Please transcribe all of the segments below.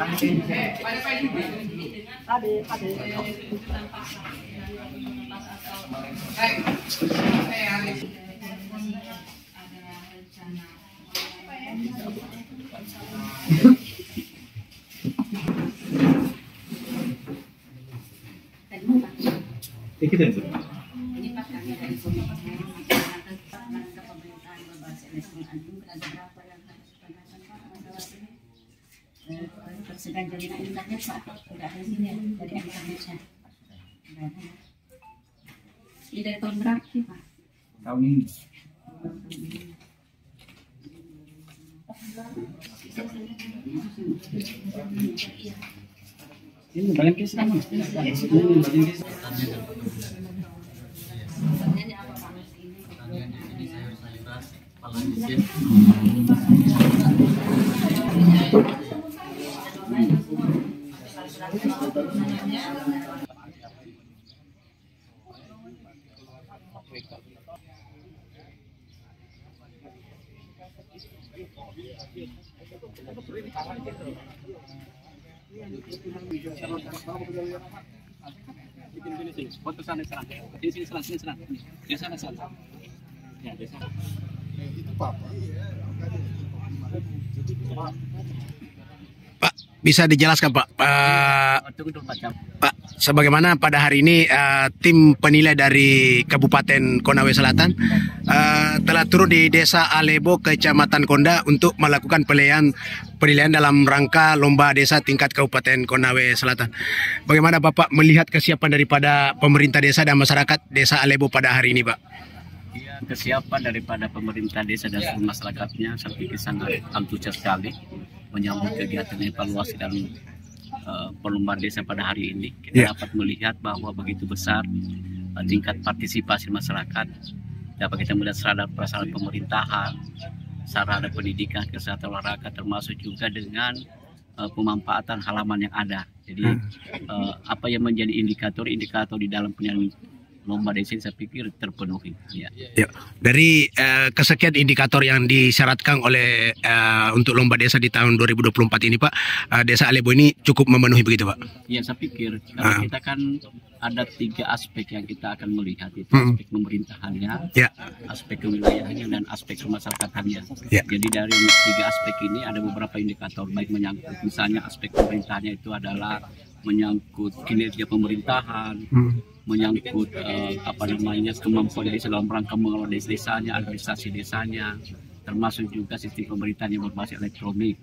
Ini Pak, kami dari pemerintahan berbasis elektron antum ada berapa yang harus ditandakan Pak masalah ini? Persediaan jaringan internet Pak, sudah ada sini ya, dari internetnya. Sudah ada. Ini dari tahun berapa sih Pak? Tahun ini. Ini bagian kisah. Foto sana serang. Sini serang. Di sana serang. Ya, di sana. Itu Pak. Pak, bisa dijelaskan Pak, Pak, sebagaimana pada hari ini tim penilai dari Kabupaten Konawe Selatan telah turun di Desa Alebo, Kecamatan Konda untuk melakukan penilaian dalam rangka lomba desa tingkat Kabupaten Konawe Selatan. Bagaimana Bapak melihat kesiapan daripada pemerintah desa dan masyarakat Desa Alebo pada hari ini, Pak? Ya, kesiapan daripada pemerintah desa dan seluruh masyarakatnya saya pikir sangat antusias sekali menyambut kegiatan evaluasi dan perlombaan desa pada hari ini. Kita dapat melihat bahwa begitu besar tingkat partisipasi masyarakat. Dapat kita melihat sarana prasarana pemerintahan, sarana pendidikan, kesehatan olahraga, termasuk juga dengan pemanfaatan halaman yang ada. Jadi apa yang menjadi indikator di dalam penilaian lomba desa saya pikir terpenuhi. Ya. Dari kesekian indikator yang disyaratkan oleh untuk lomba desa di tahun 2024 ini Pak, Desa Alebo ini cukup memenuhi begitu Pak? Ya, saya pikir karena kita kan ada 3 aspek yang kita akan melihat, itu aspek pemerintahannya, aspek kewilayahannya, dan aspek kemasyarakatannya. Jadi dari 3 aspek ini ada beberapa indikator, baik menyangkut misalnya aspek pemerintahannya itu adalah menyangkut kinerja pemerintahan, menyangkut kemampuan desa dalam rangka mengelola desanya, administrasi desanya, termasuk juga sistem pemerintahan yang berbasis elektronik.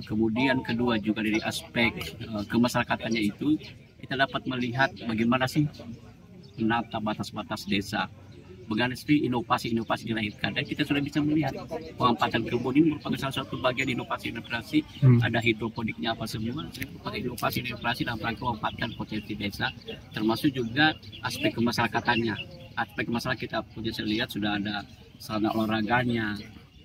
Kemudian kedua juga dari aspek kemasyarakatannya itu kita dapat melihat bagaimana sih menata batas-batas desa, bagaimana sih inovasi-inovasi dilahirkan, dan kita sudah bisa melihat pemanfaatan kebun ini merupakan salah satu bagian inovasi-inovasi. Ada hidroponiknya apa semua, merupakan inovasi dalam rangka memanfaatkan potensi desa, termasuk juga aspek kemasyarakatannya. Aspek masyarakat kita punya saya lihat sudah ada sarana olahraganya,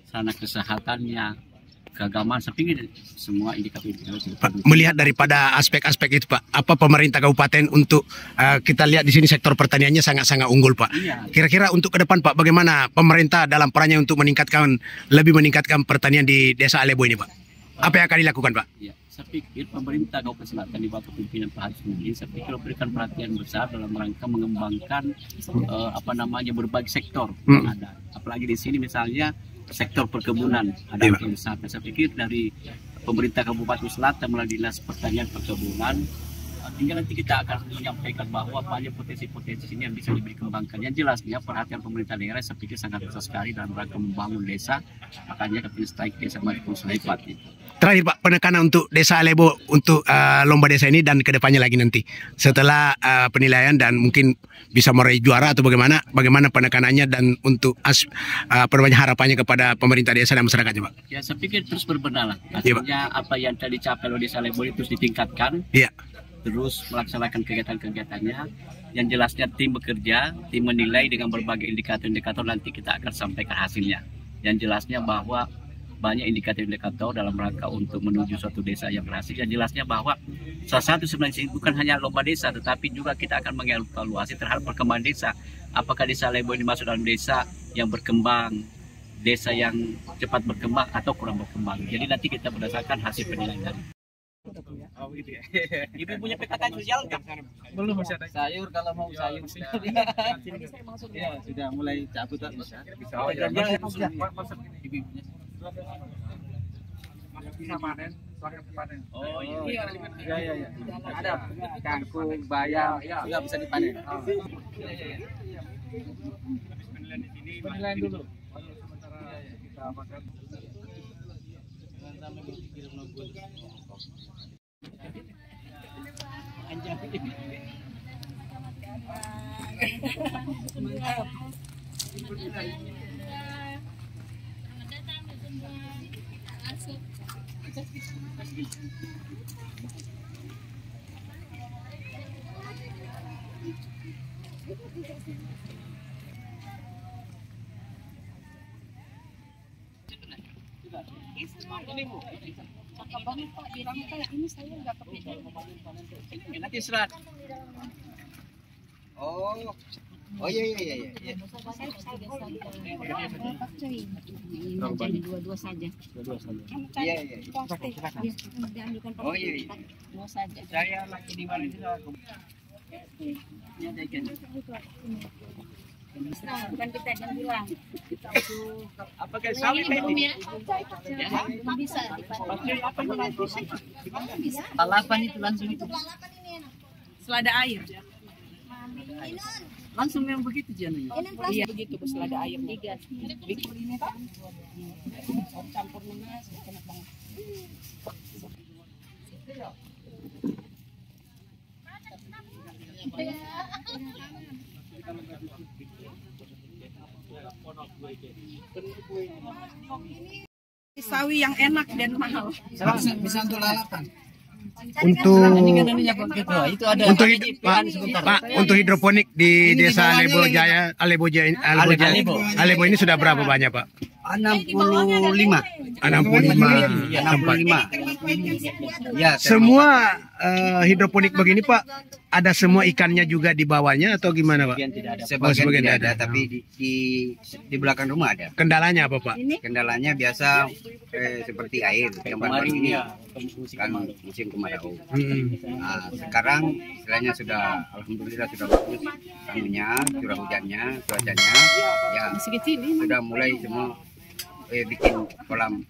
sarana kesehatannya, keagamaan, saya pikir semua indikator. Pak, melihat daripada aspek-aspek itu Pak, apa pemerintah kabupaten untuk kita lihat di sini sektor pertaniannya sangat-sangat unggul Pak. Kira-kira untuk ke depan Pak, bagaimana pemerintah dalam perannya untuk lebih meningkatkan pertanian di Desa Alebo ini Pak? Apa yang akan dilakukan Pak? Ya, saya pikir pemerintah Kabupaten Selatan di bawah kepemimpinan Pak Haris Mudi, saya pikir memberikan perhatian besar dalam rangka mengembangkan berbagai sektor yang ada. Apalagi di sini misalnya sektor perkebunan ada wisata. Saya pikir dari pemerintah Kabupaten Selatan melalui Dinas Pertanian Perkebunan, tinggal nanti kita akan menyampaikan bahwa banyak potensi-potensi ini yang bisa dikembangkan. Yang jelasnya perhatian pemerintah daerah saya pikir sangat besar sekali dalam rangka membangun desa, makanya Kepala Desa Maju Selepat itu. Terakhir Pak, penekanan untuk Desa Alebo untuk lomba desa ini dan kedepannya lagi nanti setelah penilaian dan mungkin bisa meraih juara atau bagaimana penekanannya dan untuk harapannya kepada pemerintah desa dan masyarakatnya Pak? Ya, saya pikir terus berbenah. Artinya apa yang telah dicapai oleh Desa Alebo terus ditingkatkan. Terus melaksanakan kegiatan-kegiatannya. Yang jelasnya tim bekerja, tim menilai dengan berbagai indikator-indikator, nanti kita akan sampaikan hasilnya. Yang jelasnya bahwa banyak indikator-indikator dalam rangka untuk menuju suatu desa yang berhasil. Yang jelasnya bahwa salah satu sebenarnya bukan hanya lomba desa, tetapi juga kita akan mengevaluasi terhadap perkembangan desa. Apakah Desa Alebo ini masuk dalam desa yang berkembang, desa yang cepat berkembang atau kurang berkembang. Jadi nanti kita berdasarkan hasil penilaian. Oh gitu ya. Ibu punya PKK sosial nggak? Belum masih ada. Sayur kalau mau sayur. Ya sudah mulai cabut bisa. Oh, Ya, iya. konsep Ibu punya. bisa panen, soalnya panen. Oh iya. Iya. Ada kangkung, bayam, Juga bisa dipanen. Penilaian dulu. Sementara kita makan. Cakep banget Pak, dirangkai ini saya nggak kepikiran. Nanti serat. Oh iya. Jadi dua-dua saja. Iya. Diambilkan Oh iya. dua saja. Saya lagi di mana itu? Ini ada ikan. Nah, bukan kita yang bilang. Apa kayak sawit ini? Belum bisa dipakai. Bisa. Lalapan itu langsung itu. Selada air. Langsung yang begitu jangannya. Iya begitu Bu, selada air. Tiga. Ini kan campur nanas, enak banget. Sawi yang enak dan mahal. Bisa untuk lalapan. Untuk Itu ada. untuk Pak, untuk hidroponik di Desa Alebo Jaya, Alebo ini sudah berapa banyak, Pak? 65. 65 tempat. 65. Ya, Semua hidroponik begini, Pak, ada semua ikannya juga di bawahnya atau gimana, Pak? sebagian sebagian tidak ada. ada, tapi di belakang rumah ada. Kendalanya apa, Pak? Kendalanya biasa seperti air yang baru ini kan musim kemarau. Nah, sekarang istilahnya sudah alhamdulillah sudah bagus anunya, curah hujannya, cuacanya ya sudah mulai semua bikin kolam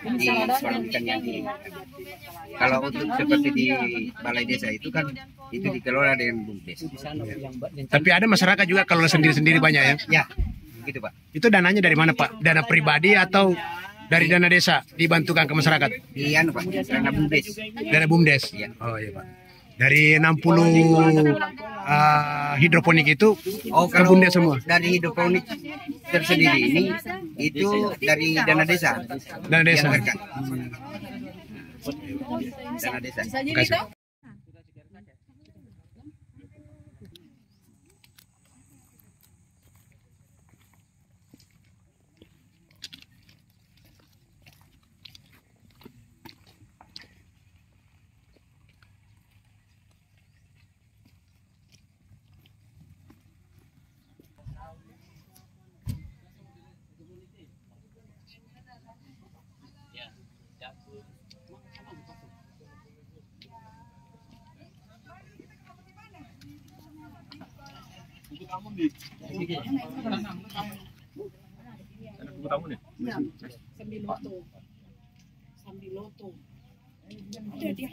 ikan yang di kalau untuk seperti di balai desa itu kan itu dikelola dengan BUMDes. Tapi ada masyarakat juga kalau sendiri-sendiri banyak ya. Ya, gitu Pak. Itu dananya dari mana, Pak? Dana pribadi atau dari dana desa dibantukan ke masyarakat? Iya Pak, karena BUMDes. Dana BUMDes. Iya. Oh iya, Pak. Dari 60 hidroponik itu ke kalau BUMDes semua. dari hidroponik tersendiri ini itu dari dana desa. Dana desa. Dianggarkan. Dana desa. Terima kasih. Sambiloto. Ada dia.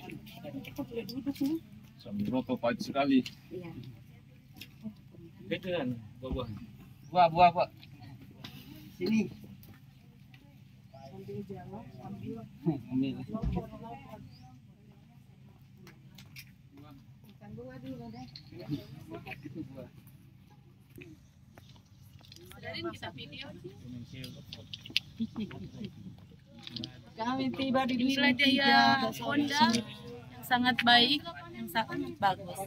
Kita boleh duduk nih. Sambiloto pahit sekali. Iya. Itu kan buah. Buah Pak. Sini. Sambil jalan, sambil makan bunga dulu deh. Kita video. Kami tiba di Inilah daya Honda yang sangat baik, yang sangat bagus.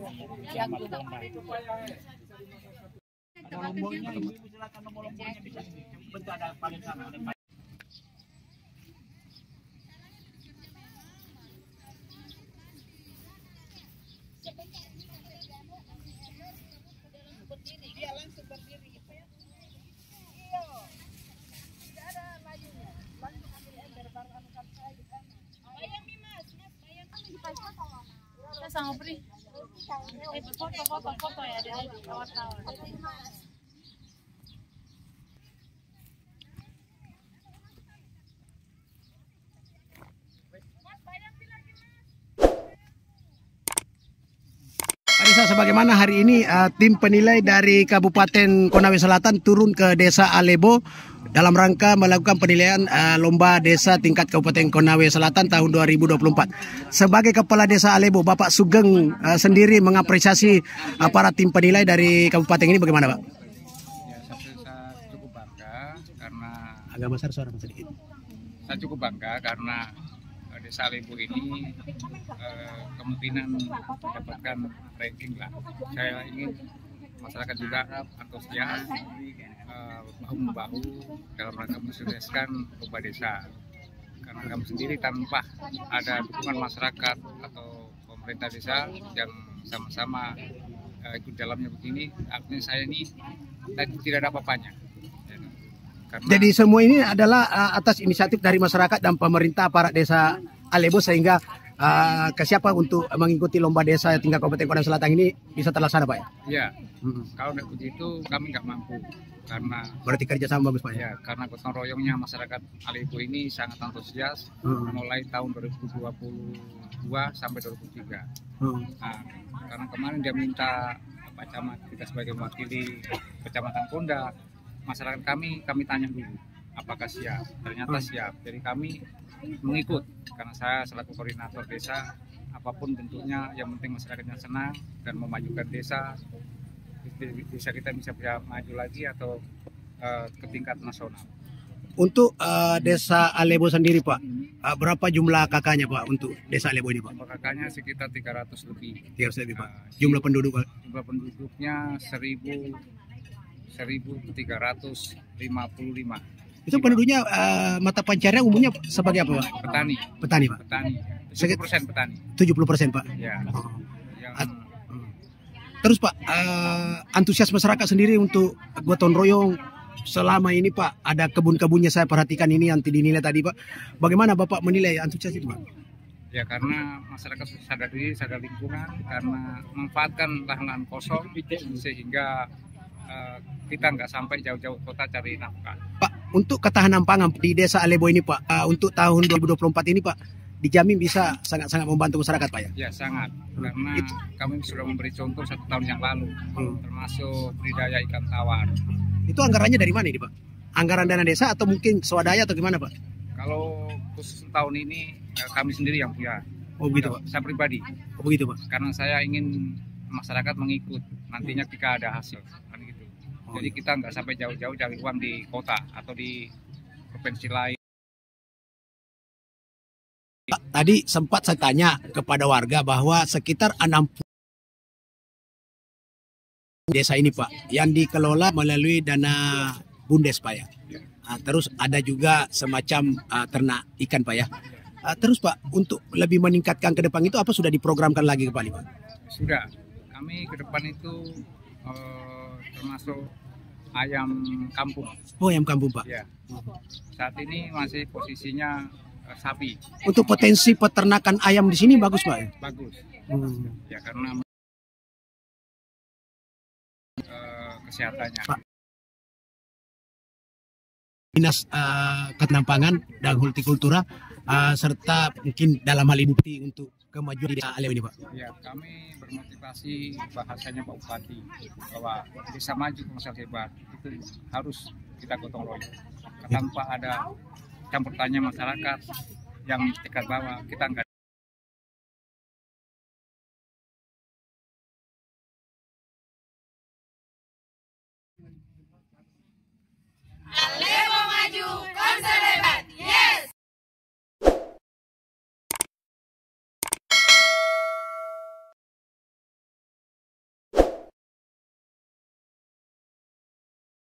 sama Pri. Foto ya dari wartawan. Pak Desa, sebagaimana hari ini tim penilai dari Kabupaten Konawe Selatan turun ke Desa Alebo dalam rangka melakukan penilaian lomba desa tingkat Kabupaten Konawe Selatan tahun 2024. Sebagai Kepala Desa Alebo, Bapak Sugeng sendiri mengapresiasi para tim penilai dari kabupaten ini bagaimana, Pak? Ya, saya cukup bangga karena Agak besar suara sedikit. saya cukup bangga karena Desa Alebo ini kemungkinan mendapatkan ranking lah. Saya ingin masyarakat juga antusias bahu-membahu dalam rangka mensukseskan lomba desa. Karena kami sendiri tanpa ada dukungan masyarakat atau pemerintah desa yang sama-sama ikut dalamnya begini, artinya saya ini tidak ada apa-apanya. Karena, Jadi semua ini adalah atas inisiatif dari masyarakat dan pemerintah para desa Alebo sehingga ke siapa untuk mengikuti lomba desa tingkat Kabupaten Konawe Selatan ini bisa terlaksana, Pak ya? ya, kalau tidak begitu kami nggak mampu karena Berarti kerjasama bagus, Pak ya? ya karena gotong royongnya masyarakat Alebo ini sangat antusias mulai tahun 2022 sampai 2023. Nah, karena kemarin dia minta Pak Camat kita sebagai mewakili Kecamatan Konda, masyarakat kami tanya dulu apakah siap. Ternyata siap. Jadi kami mengikut karena saya selaku koordinator desa, apapun bentuknya yang penting masyarakatnya senang dan memajukan desa kita bisa maju lagi atau ke tingkat nasional. Untuk desa Alebo sendiri, Pak, berapa jumlah kakaknya, Pak, untuk desa Alebo ini, Pak? Kakaknya sekitar 300 lebih. 300 lebih, Pak. Jumlah penduduk, Pak? Jumlah penduduknya 1.355. Itu penduduknya mata pencarian umumnya sebagai apa, Pak? Petani. Petani, Pak. Petani. 70% petani. 70%, Pak. Ya. Oh. Yang Terus, Pak, antusias masyarakat sendiri untuk gotong royong selama ini, Pak, ada kebun-kebunnya saya perhatikan ini yang dinilai tadi, Pak. Bagaimana Bapak menilai antusias itu, Pak? ya karena masyarakat sadar diri, sadar lingkungan, karena memanfaatkan lahan-lahan kosong sehingga kita nggak sampai jauh-jauh kota cari nafkah. Pak, untuk ketahanan pangan di desa Alebo ini, Pak, untuk tahun 2024 ini, Pak, dijamin bisa sangat-sangat membantu masyarakat, Pak ya? Ya sangat, karena kami sudah memberi contoh 1 tahun yang lalu, termasuk budidaya ikan tawar. Itu anggarannya dari mana ini, Pak? Anggaran dana desa atau mungkin swadaya atau gimana, Pak? Kalau khusus tahun ini kami sendiri yang punya. Oh begitu, Pak? Saya pribadi, Oh begitu, Pak? karena saya ingin masyarakat mengikut nantinya jika ada hasil, kan gitu. Jadi kita nggak sampai jauh-jauh cari uang di kota atau di provinsi lain. Pak, tadi sempat saya tanya kepada warga bahwa sekitar 60 desa ini, Pak, yang dikelola melalui dana Bundes, Pak ya. Nah, terus ada juga semacam ternak ikan, Pak ya. Terus, Pak, untuk lebih meningkatkan ke depan itu apa sudah diprogramkan lagi kembali, Pak? Sudah, kami ke depan itu termasuk ayam kampung. Oh, ayam kampung, Pak. Ya, saat ini masih posisinya sapi. Untuk potensi peternakan ayam di sini bagus, Pak ya? Bagus. Ya karena kesehatannya. Pak, Dinas Ketahanan Pangan dan Hortikultura serta mungkin dalam hal ini untuk kemajuan di desa Alebo ini, Pak. Ya, kami bermotivasi bahasanya Pak Bupati bahwa desa maju Konawe hebat itu harus kita gotong royong. Tanpa ada campur tanya masyarakat yang tingkat bawah, kita enggak